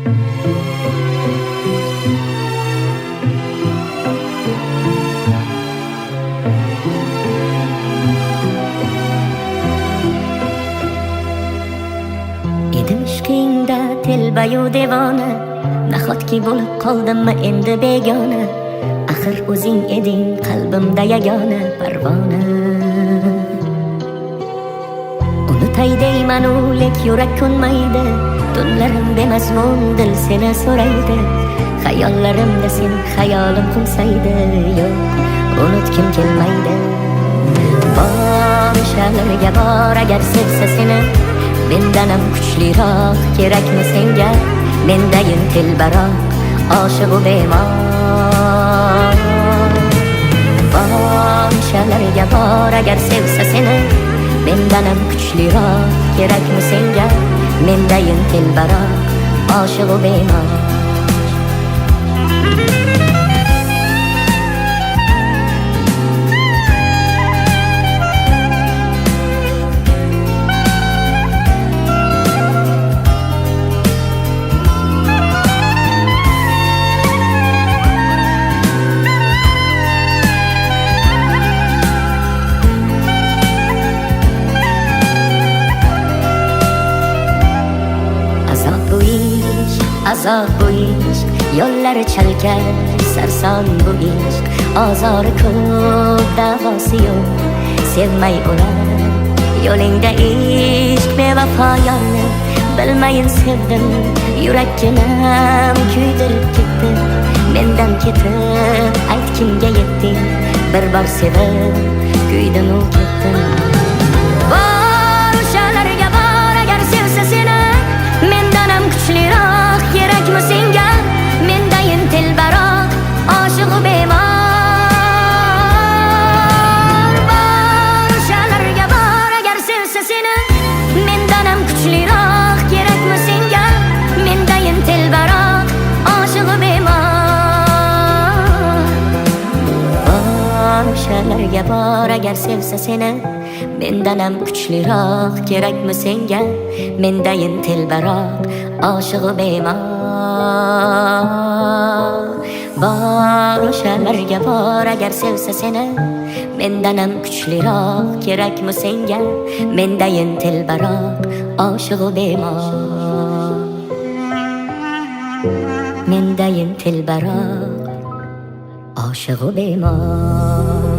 Edim ishqingda telbayu devona, nahotki bo'lib qoldimmi endi begona. Axir o'zing eding qalbimda yagona parvona. Unutay deyman-u lek yurak ko'nmaydi, tunlarim bemazmun dil seni so'raydi. Xayollarimda sen xayolim qo'nsaydi, yo'q unutkim kelmaydi. Bor shalarga bor agar sevsa seni, mendanam kuchliroq kerakmi senga? Mendayin telbaroq oshiqu bemor. Shalarga bor agar sevsa seni, mendanam kuchliroq kerakmi senga? Mendayin telbaroq oshiqu bemor. Azob bu ishq, yo'llari chalkar, sarson bu ishq. Ozori ko'p, davosi yo'q, sevmay o'lar yo'lingda ishq. Bevafo yorni bilmayin sevdim, yurakkinam kuydirib ketdi. Mendan ketib ayt kimga yetding, bir bor sevib kuydim-u ketdim. Bor shalarga bor agar sevsa seni, mendanam kuchliroq kerakmi senga? Mendayin telbaroq oshiqu bemor. Bor shalarga bor agar sevsa seni, mendanam kuchliroq kerakmi senga? Mendayin telbaroq oshiqu bemor. Bor shalarga bor agar sevsa seni, mendanam kuchliroq kerakmi senga? Mendayin telbaroq oshiqu bemor. Bor shalarga bor agar sevsa seni, mendanam kuchliroq kerakmi senga? Mendayin telbaroq oshiqu bemor. Mendayin telbaroq oshiqu bemor.